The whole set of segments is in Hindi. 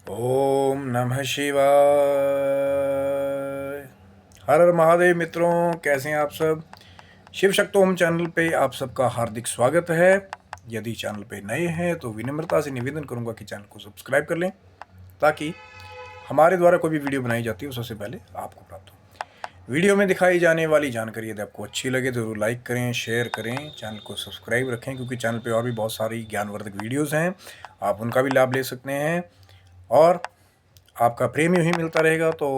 ओम नमः शिवाय। हर हर महादेव। मित्रों, कैसे हैं आप सब? शिव शक्तोम चैनल पे आप सबका हार्दिक स्वागत है। यदि चैनल पे नए हैं तो विनम्रता से निवेदन करूंगा कि चैनल को सब्सक्राइब कर लें, ताकि हमारे द्वारा कोई भी वीडियो बनाई जाती है सबसे पहले आपको प्राप्त हो। वीडियो में दिखाई जाने वाली जानकारी यदि आपको अच्छी लगे तो जरूर लाइक करें, शेयर करें, चैनल को सब्सक्राइब रखें, क्योंकि चैनल पे और भी बहुत सारी ज्ञानवर्धक वीडियोज़ हैं, आप उनका भी लाभ ले सकते हैं। और आपका प्रेम यूँ ही मिलता रहेगा तो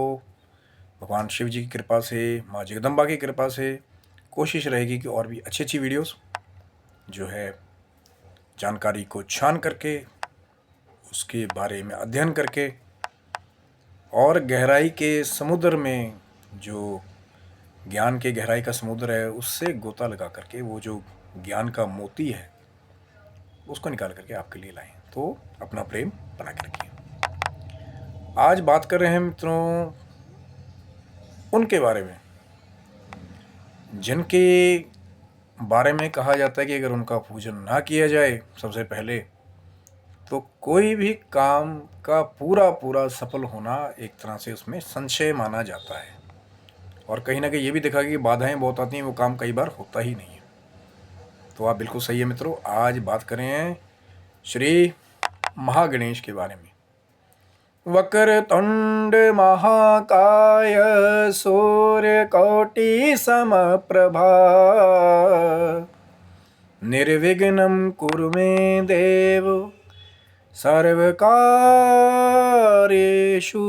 भगवान शिव जी की कृपा से, माँ जगदम्बा की कृपा से कोशिश रहेगी कि और भी अच्छी अच्छी वीडियोस जो है जानकारी को छान करके, उसके बारे में अध्ययन करके और गहराई के समुद्र में, जो ज्ञान के गहराई का समुद्र है, उससे गोता लगा करके वो जो ज्ञान का मोती है उसको निकाल करके आपके लिए लाएं। तो अपना प्रेम बना के रखिए। आज बात कर रहे हैं मित्रों उनके बारे में जिनके बारे में कहा जाता है कि अगर उनका पूजन ना किया जाए सबसे पहले, तो कोई भी काम का पूरा पूरा सफल होना एक तरह से उसमें संशय माना जाता है। और कहीं ना कहीं ये भी देखा कि बाधाएं बहुत आती हैं, वो काम कई बार होता ही नहीं है। तो आप बिल्कुल सही है मित्रों। आज बात करें हैं श्री महागणेश के बारे में। वक्रतुंड महाकाय सूर्यकोटि समप्रभा निर्विघ्नं कुरु मे देव सर्वकार्येषु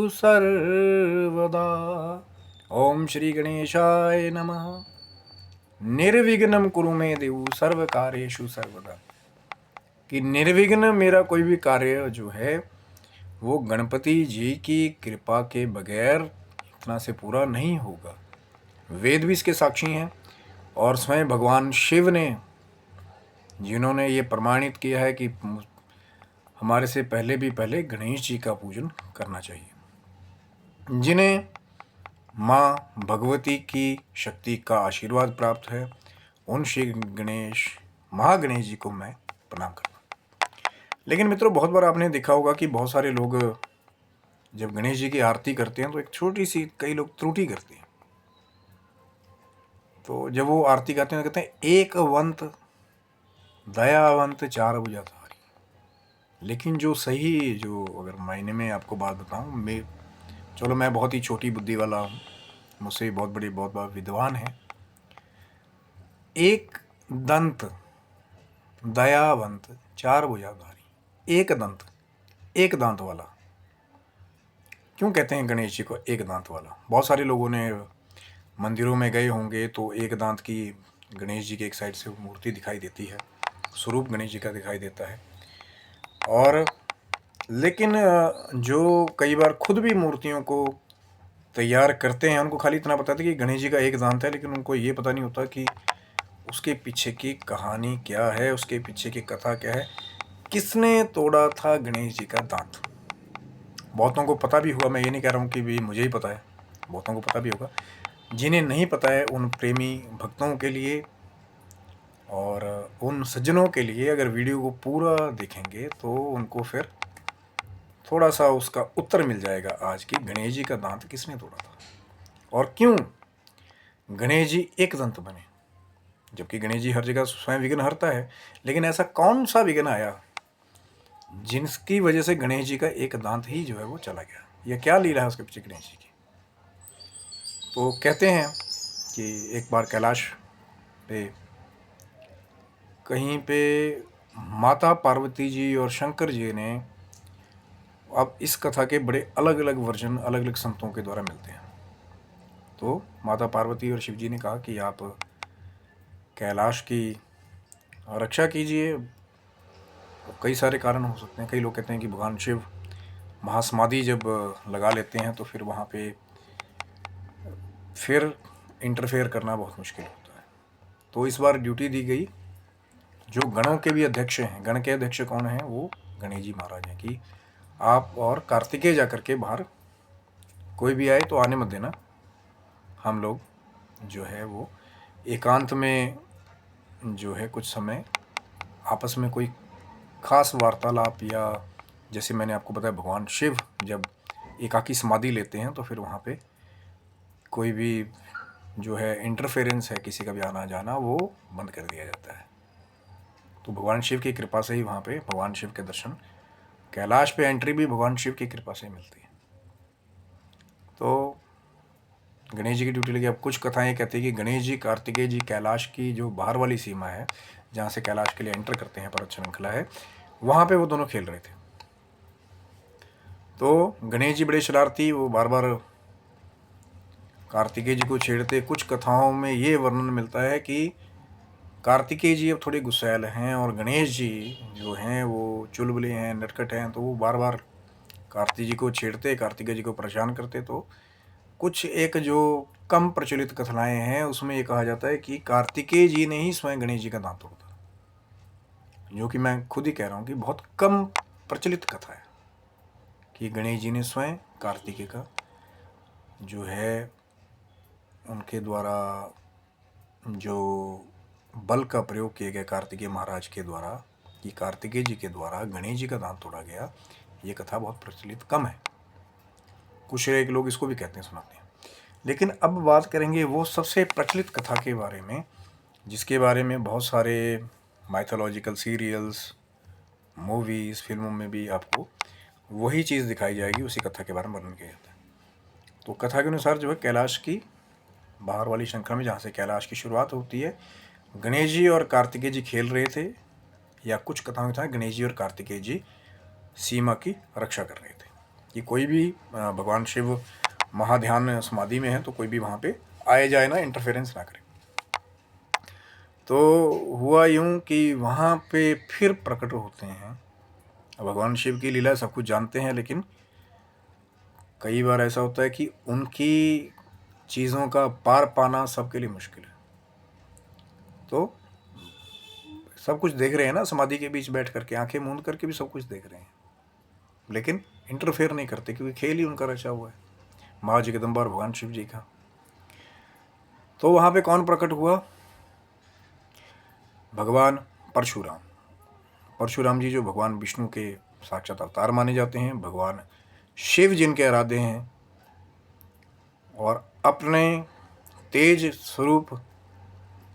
सर्वदा। ओम श्री गणेशाय नमः। निर्विघ्नं कुरु मे देव सर्वकार्येषु सर्वदा, कि निर्विघ्न मेरा कोई भी कार्य जो है वो गणपति जी की कृपा के बगैर इतना से पूरा नहीं होगा। वेद भी इसके साक्षी हैं और स्वयं भगवान शिव ने, जिन्होंने ये प्रमाणित किया है कि हमारे से पहले गणेश जी का पूजन करना चाहिए, जिन्हें माँ भगवती की शक्ति का आशीर्वाद प्राप्त है, उन श्री गणेश महागणेश जी को मैं प्रणाम करता हूँ। लेकिन मित्रों, बहुत बार आपने देखा होगा कि बहुत सारे लोग जब गणेश जी की आरती करते हैं तो एक छोटी सी कई लोग त्रुटि करते हैं। तो जब वो आरती गाते हैं तो कहते हैं एकवंत दयावंत चार भुजाधारी। लेकिन जो सही, जो अगर मायने में आपको बात बताऊं, मैं बहुत ही छोटी बुद्धि वाला हूँ, मुझसे बहुत बड़े विद्वान हैं। एक दंत दयावंत चार भुजाधारी, एक दांत वाला। क्यों कहते हैं गणेश जी को एक दांत वाला? बहुत सारे लोगों ने मंदिरों में गए होंगे तो एक दांत की गणेश जी के एक साइड से मूर्ति दिखाई देती है, स्वरूप गणेश जी का दिखाई देता है। और लेकिन जो कई बार खुद भी मूर्तियों को तैयार करते हैं, उनको खाली इतना पता था कि गणेश जी का एक दांत है, लेकिन उनको ये पता नहीं होता कि उसके पीछे की कहानी क्या है, उसके पीछे की कथा क्या है, किसने तोड़ा था गणेश जी का दांत। बहुतों को पता भी हुआ, मैं ये नहीं कह रहा हूँ कि भी मुझे ही पता है, बहुतों को पता भी होगा। जिन्हें नहीं पता है उन प्रेमी भक्तों के लिए और उन सज्जनों के लिए, अगर वीडियो को पूरा देखेंगे तो उनको फिर थोड़ा सा उसका उत्तर मिल जाएगा आज की गणेश जी का दांत किसने तोड़ा था और क्यों गणेश जी एक दंत बने। जबकि गणेश जी हर जगह स्वयं विघ्न हरता है, लेकिन ऐसा कौन सा विघ्न आया जिसकी वजह से गणेश जी का एक दांत ही जो है वो चला गया? यह क्या लीला है उसके पीछे गणेश जी की? तो कहते हैं कि एक बार कैलाश पे कहीं पे माता पार्वती जी और शंकर जी ने, अब इस कथा के बड़े अलग अलग वर्जन अलग अलग संतों के द्वारा मिलते हैं। तो माता पार्वती और शिव जी ने कहा कि आप कैलाश की रक्षा कीजिए। कई सारे कारण हो सकते हैं। कई लोग कहते हैं कि भगवान शिव महासमाधि जब लगा लेते हैं तो फिर वहाँ पे फिर इंटरफेयर करना बहुत मुश्किल होता है। तो इस बार ड्यूटी दी गई, जो गणों के भी अध्यक्ष हैं, गण के अध्यक्ष कौन हैं? वो गणेश जी महाराज हैं, कि आप और कार्तिकेय जा करके बाहर कोई भी आए तो आने मत देना, हम लोग जो है वो एकांत में जो है कुछ समय आपस में कोई खास वार्तालाप या जैसे मैंने आपको बताया, भगवान शिव जब एकाकी समाधि लेते हैं तो फिर वहाँ पे कोई भी जो है इंटरफेरेंस है, किसी का भी आना जाना, वो बंद कर दिया जाता है। तो भगवान शिव की कृपा से ही वहाँ पे भगवान शिव के दर्शन, कैलाश पे एंट्री भी भगवान शिव की कृपा से मिलती है। तो गणेश जी की ड्यूटी लगी। अब कुछ कथाएं कहती है कि गणेश जी, कार्तिकेय जी कैलाश की जो बाहर वाली सीमा है, जहाँ से कैलाश के लिए एंटर करते हैं, पर्वत श्रृंखला है, वहाँ पे वो दोनों खेल रहे थे। तो गणेश जी बड़े शरारती, वो बार बार कार्तिकेय जी को छेड़ते। कुछ कथाओं में ये वर्णन मिलता है कि कार्तिकेय जी अब थोड़े गुस्सैल हैं और गणेश जी जो हैं वो चुलबुले हैं, नटखट हैं, तो वो बार बार कार्तिक जी को छेड़ते, कार्तिकेय जी को परेशान करते। तो कुछ एक जो कम प्रचलित कथाएं हैं उसमें ये कहा जाता है कि कार्तिकेय जी ने ही स्वयं गणेश जी का दांत तोड़ा था, जो कि मैं खुद ही कह रहा हूँ कि बहुत कम प्रचलित कथा है कि गणेश जी ने स्वयं कार्तिकेय का जो है उनके द्वारा जो बल का प्रयोग किया गया कार्तिकेय महाराज के द्वारा, कि कार्तिकेय जी के द्वारा गणेश जी का दांत तोड़ा गया, ये कथा बहुत प्रचलित कम है। कुछ एक लोग इसको भी कहते हैं, सुनाते हैं। लेकिन अब बात करेंगे वो सबसे प्रचलित कथा के बारे में, जिसके बारे में बहुत सारे माइथोलॉजिकल सीरियल्स, मूवीज़, फिल्मों में भी आपको वही चीज़ दिखाई जाएगी, उसी कथा के बारे में वर्णन किया जाता है। तो कथा के अनुसार जो है कैलाश की बाहर वाली श्रृंखला में, जहाँ से कैलाश की शुरुआत होती है, गणेश जी और कार्तिकेय जी खेल रहे थे, या कुछ कथाओं में था गणेश जी और कार्तिकेय जी सीमा की रक्षा कर रहे थे कि कोई भी भगवान शिव महाध्यान समाधि में है तो कोई भी वहाँ पे आए जाए ना, इंटरफेरेंस ना करे। तो हुआ यूँ कि वहाँ पे फिर प्रकट होते हैं भगवान शिव की लीला, सब कुछ जानते हैं, लेकिन कई बार ऐसा होता है कि उनकी चीज़ों का पार पाना सबके लिए मुश्किल है। तो सब कुछ देख रहे हैं ना, समाधि के बीच बैठ करके, आंखें मूंद करके भी सब कुछ देख रहे हैं, लेकिन इंटरफेयर नहीं करते, क्योंकि खेल ही उनका रचा हुआ है, माँ जगदम्बा और भगवान शिव जी का। तो वहाँ पे कौन प्रकट हुआ? भगवान परशुराम। परशुराम जी जो भगवान विष्णु के साक्षात अवतार माने जाते हैं, भगवान शिव जिनके आराध्य हैं, और अपने तेज स्वरूप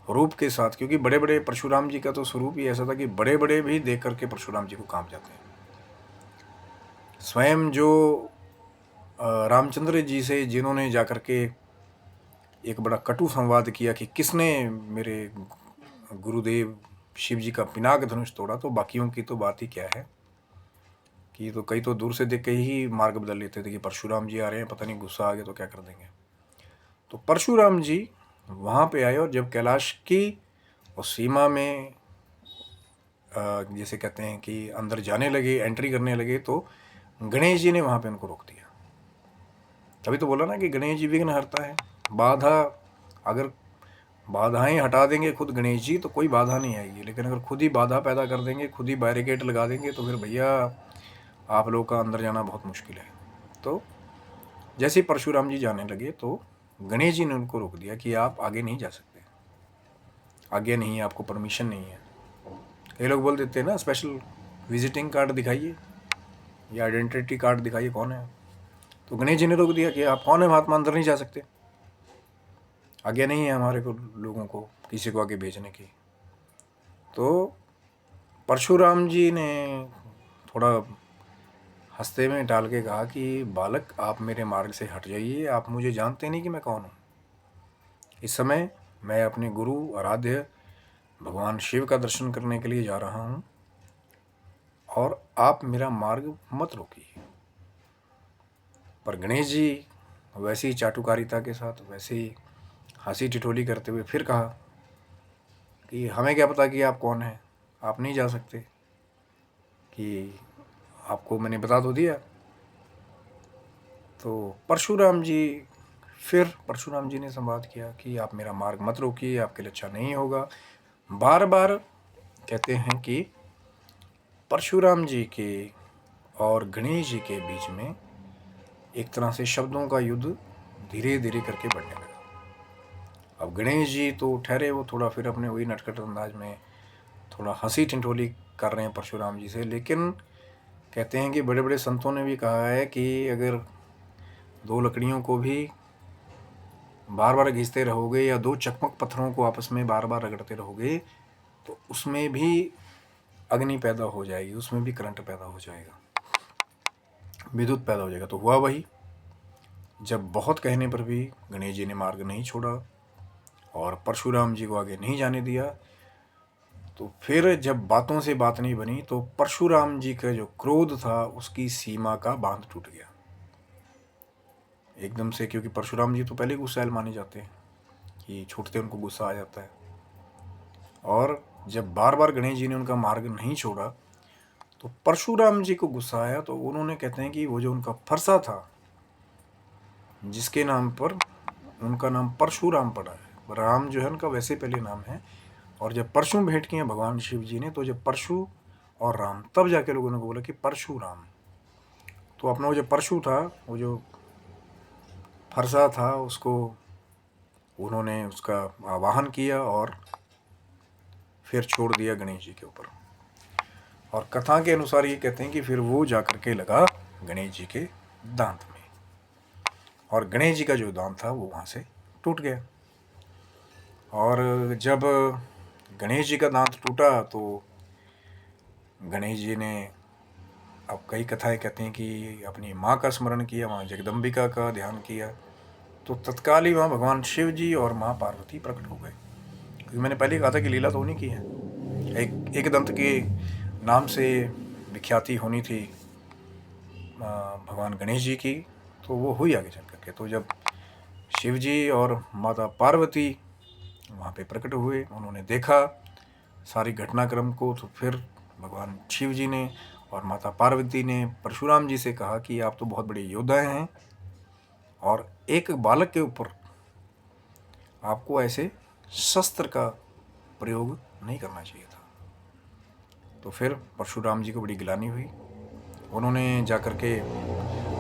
रूप के साथ, क्योंकि बड़े बड़े परशुराम जी का तो स्वरूप ही ऐसा था कि बड़े बड़े भी देख करके परशुराम जी को कांप जाते हैं। स्वयं जो रामचंद्र जी से जिन्होंने जाकर के एक बड़ा कटु संवाद किया कि किसने मेरे गुरुदेव शिव जी का पिनाक धनुष तोड़ा, तो बाकियों की तो बात ही क्या है कि तो कई तो दूर से देख के ही मार्ग बदल लेते थे कि परशुराम जी आ रहे हैं, पता नहीं गुस्सा आ गया तो क्या कर देंगे। तो परशुराम जी वहाँ पे आए, और जब कैलाश की उस सीमा में जैसे कहते हैं कि अंदर जाने लगे, एंट्री करने लगे, तो गणेश जी ने वहाँ पे उनको रोक दिया। तभी तो बोला ना कि गणेश जी विघ्न हरता है। बाधा, अगर बाधाएं हटा देंगे खुद गणेश जी तो कोई बाधा नहीं आएगी, लेकिन अगर खुद ही बाधा पैदा कर देंगे, खुद ही बैरिकेड लगा देंगे, तो फिर भैया आप लोग का अंदर जाना बहुत मुश्किल है। तो जैसे ही परशुराम जी जाने लगे तो गणेश जी ने उनको रोक दिया कि आप आगे नहीं जा सकते, आगे नहीं है, आपको परमिशन नहीं है। कई लोग बोल देते हैं ना, स्पेशल विजिटिंग कार्ड दिखाइए या आइडेंटिटी कार्ड दिखाइए, कौन है। तो गणेश जी ने रोक दिया कि आप कौन है महात्मा, अंदर नहीं जा सकते, आगे नहीं है हमारे को, लोगों को किसी को आगे भेजने की। तो परशुराम जी ने थोड़ा हंसते में डाल के कहा कि बालक, आप मेरे मार्ग से हट जाइए, आप मुझे जानते नहीं कि मैं कौन हूँ। इस समय मैं अपने गुरु आराध्य भगवान शिव का दर्शन करने के लिए जा रहा हूँ, और आप मेरा मार्ग मत रोकिए। पर गणेश जी वैसी ही चाटुकारिता के साथ, वैसे ही हंसी ठिठोली करते हुए फिर कहा कि हमें क्या पता कि आप कौन हैं, आप नहीं जा सकते, कि आपको मैंने बता तो दिया। तो परशुराम जी ने संवाद किया कि आप मेरा मार्ग मत रोकिए, आपके लिए अच्छा नहीं होगा। बार बार कहते हैं कि परशुराम जी के और गणेश जी के बीच में एक तरह से शब्दों का युद्ध धीरे धीरे करके बढ़ने लगा। अब गणेश जी तो ठहरे, वो थोड़ा फिर अपने वही नटखट अंदाज में थोड़ा हंसी ठिठोली कर रहे हैं परशुराम जी से, लेकिन कहते हैं कि बड़े बड़े संतों ने भी कहा है कि अगर दो लकड़ियों को भी बार बार घिसते रहोगे या दो चकमक पत्थरों को आपस में बार बार रगड़ते रहोगे तो उसमें भी अग्नि पैदा हो जाएगी, उसमें भी करंट पैदा हो जाएगा, विद्युत पैदा हो जाएगा। तो हुआ वही, जब बहुत कहने पर भी गणेश जी ने मार्ग नहीं छोड़ा और परशुराम जी को आगे नहीं जाने दिया, तो फिर जब बातों से बात नहीं बनी तो परशुराम जी का जो क्रोध था उसकी सीमा का बांध टूट गया एकदम से, क्योंकि परशुराम जी तो पहले गुस्सैल माने जाते हैं कि छूटते उनको गुस्सा आ जाता है। और जब बार बार गणेश जी ने उनका मार्ग नहीं छोड़ा तो परशुराम जी को गुस्सा आया, तो उन्होंने कहते हैं कि वो जो उनका फरसा था जिसके नाम पर उनका नाम परशुराम पड़ा है, राम जो है उनका वैसे पहले नाम है, और जब परशु भेंट किए भगवान शिव जी ने, तो जब परशु और राम तब जाके लोगों ने बोला कि परशुराम। तो अपना वो जो परशु था, वो जो फरसा था, उसको उन्होंने उसका आवाहन किया और फिर छोड़ दिया गणेश जी के ऊपर। और कथा के अनुसार ये कहते हैं कि फिर वो जाकर के लगा गणेश जी के दांत में, और गणेश जी का जो दांत था वो वहाँ से टूट गया। और जब गणेश जी का दांत टूटा तो गणेश जी ने, अब कई कथाएं कहते हैं कि अपनी माँ का स्मरण किया, माँ जगदम्बिका का ध्यान किया, तो तत्काल ही वहाँ भगवान शिव जी और माँ पार्वती प्रकट हो गए। क्योंकि मैंने पहले कहा था कि लीला तो उन्हीं की है, एक दंत के नाम से विख्याति होनी थी भगवान गणेश जी की, तो वो हुई आगे चल करके। तो जब शिव जी और माता पार्वती वहाँ पे प्रकट हुए, उन्होंने देखा सारी घटनाक्रम को, तो फिर भगवान शिव जी ने और माता पार्वती ने परशुराम जी से कहा कि आप तो बहुत बड़े योद्धा हैं और एक बालक के ऊपर आपको ऐसे शस्त्र का प्रयोग नहीं करना चाहिए था। तो फिर परशुराम जी को बड़ी गिलानी हुई, उन्होंने जाकर के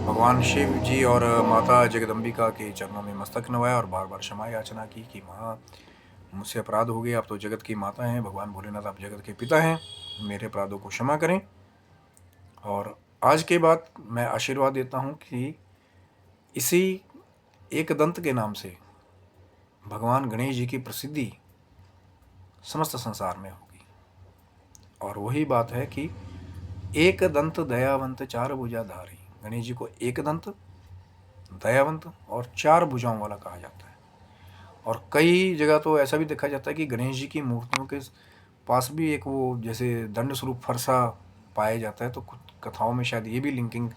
भगवान शिव जी और माता जगदम्बिका के चरणों में मस्तक नवाया और बार बार क्षमा याचना की कि माँ मुझसे अपराध हो गया, आप तो जगत की माता हैं, भगवान भोलेनाथ आप जगत के पिता हैं, मेरे अपराधों को क्षमा करें। और आज के बाद मैं आशीर्वाद देता हूँ कि इसी एक दंत के नाम से भगवान गणेश जी की प्रसिद्धि समस्त संसार में होगी। और वही बात है कि एक दंत दयावंत चार भुजाधारी, गणेश जी को एक दंत दयावंत और चार भुजाओं वाला कहा जाता है। और कई जगह तो ऐसा भी देखा जाता है कि गणेश जी की मूर्तियों के पास भी एक वो जैसे दंड स्वरूप फरसा पाया जाता है। तो कुछ कथाओं में शायद ये भी लिंकिंग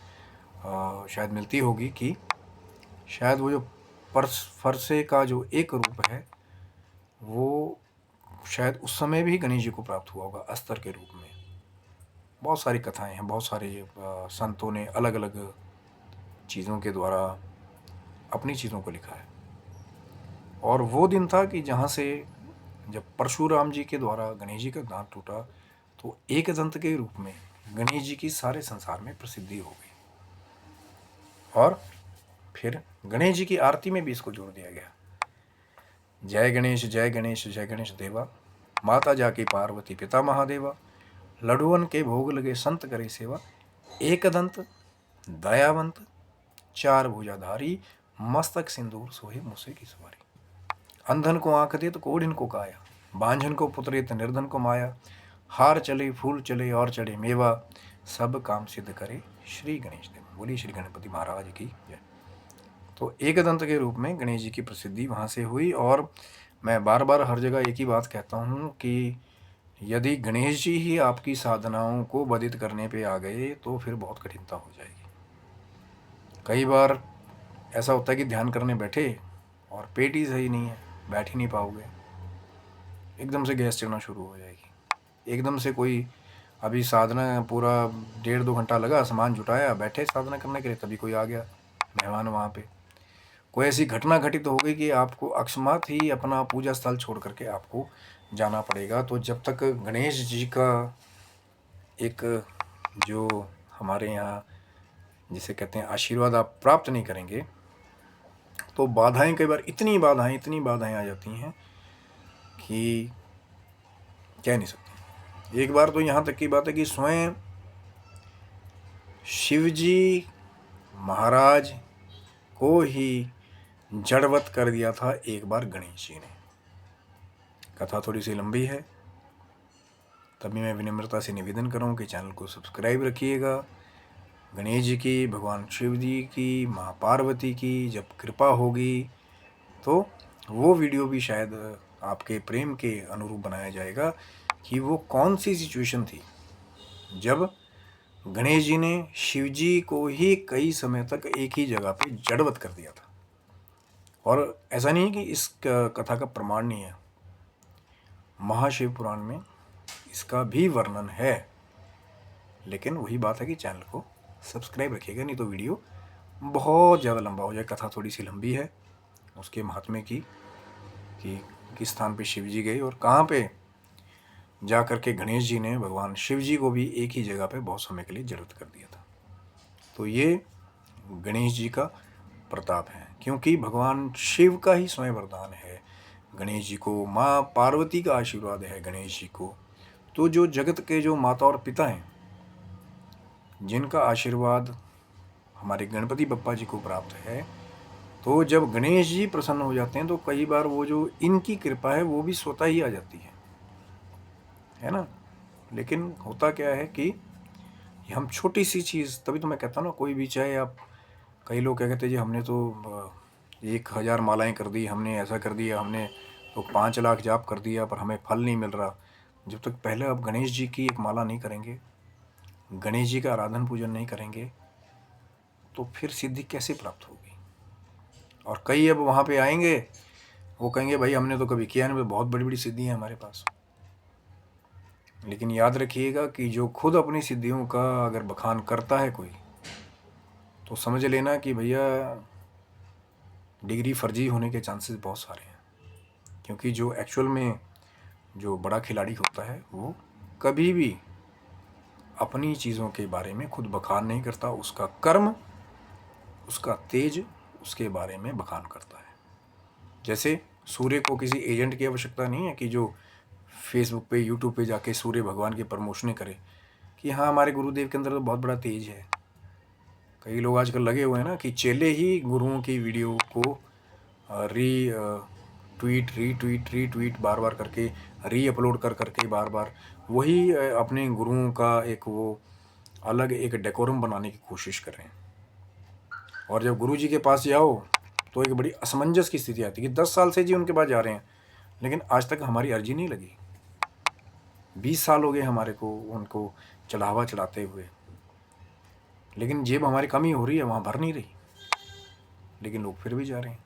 शायद मिलती होगी कि शायद वो जो फरसे का जो एक रूप है वो शायद उस समय भी गणेश जी को प्राप्त हुआ होगा अस्त्र के रूप में। बहुत सारी कथाएं हैं, बहुत सारे संतों ने अलग अलग चीज़ों के द्वारा अपनी चीज़ों को लिखा है। और वो दिन था कि जहाँ से जब परशुराम जी के द्वारा गणेश जी का दांत टूटा तो एक दंत के रूप में गणेश जी की सारे संसार में प्रसिद्धि हो गई। और फिर गणेश जी की आरती में भी इसको जोड़ दिया गया, जय गणेश जय गणेश जय गणेश देवा, माता जाकी पार्वती पिता महादेवा, लडुअन के भोग लगे संत करे सेवा, एक दंत दयावंत चार भुजाधारी, मस्तक सिंदूर सोहे मूसे की सवारी। अंधन को आंख दे तो कोढ़िन को काया, बांझन को पुत्रे तो निर्धन को माया, हार चले फूल चले और चढ़े मेवा, सब काम सिद्ध करे श्री गणेश देव। बोली श्री गणपति महाराज की जय। तो एक दंत के रूप में गणेश जी की प्रसिद्धि वहाँ से हुई। और मैं बार बार हर जगह एक ही बात कहता हूँ कि यदि गणेश जी ही आपकी साधनाओं को बाधित करने पे आ गए तो फिर बहुत कठिनता हो जाएगी। कई बार ऐसा होता है कि ध्यान करने बैठे और पेट ही सही नहीं है, बैठ ही नहीं पाओगे, एकदम से गैस चढ़ना शुरू हो जाएगी। एकदम से कोई अभी साधना पूरा 1.5-2 घंटा लगा, सामान जुटाया, बैठे साधना करने के लिए, तभी कोई आ गया मेहमान वहाँ पे, कोई ऐसी घटना घटित हो गई कि आपको अकस्मात ही अपना पूजा स्थल छोड़ करके आपको जाना पड़ेगा। तो जब तक गणेश जी का एक जो हमारे यहाँ जिसे कहते हैं आशीर्वाद आप प्राप्त नहीं करेंगे तो बाधाएं, कई बार इतनी बाधाएं आ जाती हैं कि कह नहीं सकते। एक बार तो यहाँ तक की बात है कि स्वयं शिवजी महाराज को ही जड़वत कर दिया था एक बार गणेश जी ने। कथा थोड़ी सी लंबी है, तभी मैं विनम्रता से निवेदन करूँ कि चैनल को सब्सक्राइब रखिएगा। गणेश जी की, भगवान शिव जी की, माँ पार्वती की जब कृपा होगी तो वो वीडियो भी शायद आपके प्रेम के अनुरूप बनाया जाएगा कि वो कौन सी सिचुएशन थी जब गणेश जी ने शिव जी को ही कई समय तक एक ही जगह पे जड़वत कर दिया था। और ऐसा नहीं है कि इस कथा का प्रमाण नहीं है, महाशिव पुराण में इसका भी वर्णन है, लेकिन वही बात है कि चैनल को सब्सक्राइब रखिएगा, नहीं तो वीडियो बहुत ज़्यादा लंबा हो जाए। कथा थोड़ी सी लंबी है उसके महात्म्य की, कि किस स्थान पे शिव जी गए और कहाँ पे जा कर के गणेश जी ने भगवान शिव जी को भी एक ही जगह पे बहुत समय के लिए जड़वत कर दिया था। तो ये गणेश जी का प्रताप है, क्योंकि भगवान शिव का ही स्वयं वरदान है गणेश जी को, माँ पार्वती का आशीर्वाद है गणेश जी को। तो जो जगत के जो माता और पिता हैं, जिनका आशीर्वाद हमारे गणपति बप्पा जी को प्राप्त है, तो जब गणेश जी प्रसन्न हो जाते हैं तो कई बार वो जो इनकी कृपा है वो भी स्वतः ही आ जाती है ना। लेकिन होता क्या है कि हम छोटी सी चीज़, तभी तो मैं कहता हूँ ना, कोई भी चाहे आप, कई लोग क्या कहते हैं जी हमने तो 1000 मालाएं कर दी, हमने ऐसा कर दिया, हमने तो 5 लाख जाप कर दिया पर हमें फल नहीं मिल रहा। जब तक पहले आप गणेश जी की एक माला नहीं करेंगे, गणेश जी का आराधन पूजन नहीं करेंगे, तो फिर सिद्धि कैसे प्राप्त होगी। और कई अब वहाँ पे आएंगे, वो कहेंगे भाई हमने तो कभी किया नहीं, बहुत बड़ी बड़ी सिद्धि हैं हमारे पास। लेकिन याद रखिएगा कि जो खुद अपनी सिद्धियों का अगर बखान करता है कोई, तो समझ लेना कि भैया डिग्री फर्जी होने के चांसेस बहुत सारे हैं। क्योंकि जो एक्चुअल में जो बड़ा खिलाड़ी होता है वो कभी भी अपनी चीज़ों के बारे में खुद बखान नहीं करता, उसका कर्म, उसका तेज उसके बारे में बखान करता है। जैसे सूर्य को किसी एजेंट की आवश्यकता नहीं है कि जो फेसबुक पे, यूट्यूब पे जाके सूर्य भगवान की प्रमोशनें करे कि हाँ हमारे गुरुदेव के अंदर तो बहुत बड़ा तेज है। कई लोग आजकल लगे हुए हैं ना कि चेले ही गुरुओं की वीडियो को रीट्वीट बार बार करके, री अपलोड कर करके बार बार वही अपने गुरुओं का एक वो अलग एक डेकोरम बनाने की कोशिश कर रहे हैं। और जब गुरु जी के पास जाओ तो एक बड़ी असमंजस की स्थिति आती है कि 10 साल से जी उनके पास जा रहे हैं, लेकिन आज तक हमारी अर्जी नहीं लगी। 20 साल हो गए हमारे को उनको चढ़ावा चढ़ाते हुए, लेकिन जेब हमारी कमी हो रही है, वहाँ भर नहीं रही, लेकिन लोग फिर भी जा रहे हैं।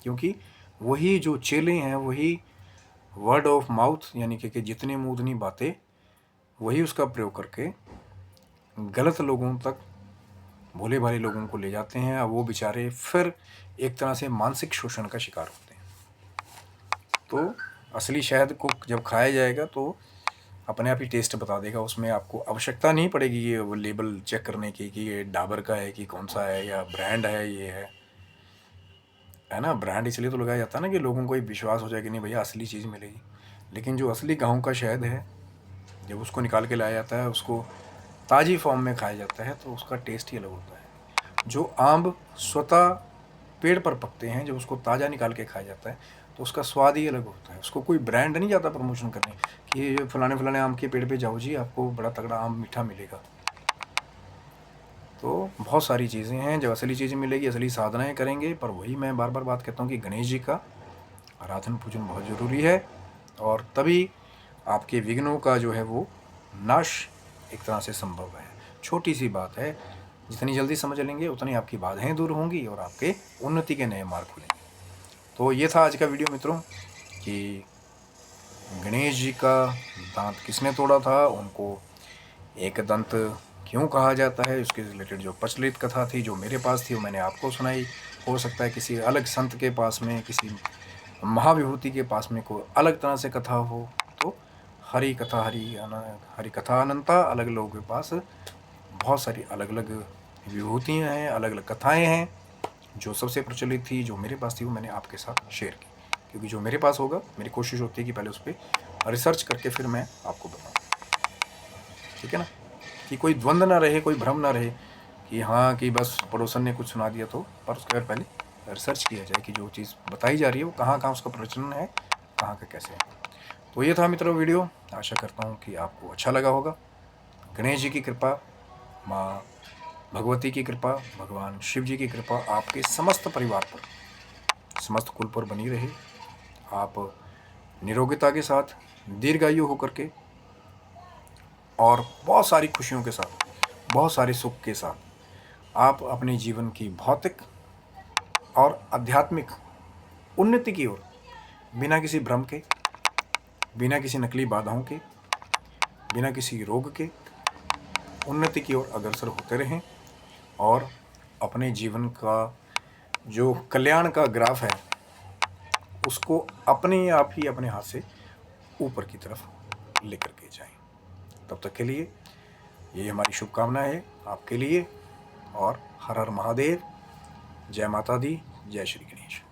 क्योंकि वही जो चेले हैं, वही वर्ड ऑफ माउथ, यानी कि जितने मुँह उतनी बातें, वही उसका प्रयोग करके गलत लोगों तक, भोले भाले लोगों को ले जाते हैं। अब वो बेचारे फिर एक तरह से मानसिक शोषण का शिकार होते हैं। तो असली शहद को जब खाया जाएगा तो अपने आप ही टेस्ट बता देगा, उसमें आपको आवश्यकता नहीं पड़ेगी ये वो लेबल चेक करने की कि ये डाबर का है कि कौन सा है या ब्रांड है, ये है ना। ब्रांड इसलिए तो लगाया जाता है ना कि लोगों को विश्वास हो जाए कि नहीं भैया असली चीज़ मिलेगी। लेकिन जो असली गाँव का शहद है, जब उसको निकाल के लाया जाता है, उसको ताज़ी फॉर्म में खाया जाता है, तो उसका टेस्ट ही अलग होता है। जो आम स्वतः पेड़ पर पकते हैं, जब उसको ताज़ा निकाल के खाया जाता है तो उसका स्वाद ही अलग होता है। उसको कोई ब्रांड नहीं जाता प्रमोशन करने कि ये फलाने आम के पेड़ पे जाओ जी, आपको बड़ा तगड़ा आम मीठा मिलेगा। तो बहुत सारी चीज़ें हैं, जब असली चीज़ें मिलेगी, असली साधनाएं करेंगे। पर वही मैं बार बार बात कहता हूँ कि गणेश जी का आराधन पूजन बहुत ज़रूरी है, और तभी आपके विघ्नों का जो है वो नाश एक तरह से संभव है। छोटी सी बात है, जितनी जल्दी समझ लेंगे उतनी आपकी बाधाएं दूर होंगी और आपके उन्नति के नए मार्ग खुलेंगे। तो ये था आज का वीडियो मित्रों, कि गणेश जी का दांत किसने तोड़ा था, उनको एक दंत क्यों कहा जाता है, उसके रिलेटेड जो प्रचलित कथा थी जो मेरे पास थी वो मैंने आपको सुनाई। हो सकता है किसी अलग संत के पास में, किसी महाविभूति के पास में कोई अलग तरह से कथा हो। तो हरि कथा अनंता, अलग लोगों के पास बहुत सारी अलग अलग विभूतियाँ हैं, अलग अलग कथाएँ हैं। जो सबसे प्रचलित थी, जो मेरे पास थी, वो मैंने आपके साथ शेयर की। क्योंकि जो मेरे पास होगा, मेरी कोशिश होती है कि पहले उस पर रिसर्च करके फिर मैं आपको बताऊँ, ठीक है ना, कि कोई द्वंद्व ना रहे, कोई भ्रम ना रहे कि हाँ कि बस पड़ोसन ने कुछ सुना दिया तो, पर उसके बाद पहले रिसर्च किया जाए कि जो चीज़ बताई जा रही है वो कहाँ कहाँ उसका प्रचलन है, कहाँ का कैसे है। तो ये था मित्रों वीडियो, आशा करता हूँ कि आपको अच्छा लगा होगा। गणेश जी की कृपा, माँ भगवती की कृपा, भगवान शिव जी की कृपा आपके समस्त परिवार पर, समस्त कुल पर बनी रहे। आप निरोगिता के साथ, दीर्घायु होकर के और बहुत सारी खुशियों के साथ, बहुत सारे सुख के साथ आप अपने जीवन की भौतिक और आध्यात्मिक उन्नति की ओर बिना किसी भ्रम के, बिना किसी नकली बाधाओं के, बिना किसी रोग के उन्नति की ओर अग्रसर होते रहें और अपने जीवन का जो कल्याण का ग्राफ है उसको अपने आप ही अपने हाथ से ऊपर की तरफ लेकर के जाएं। तब तक के लिए ये हमारी शुभकामना है आपके लिए। और हर हर महादेव, जय माता दी, जय श्री गणेश।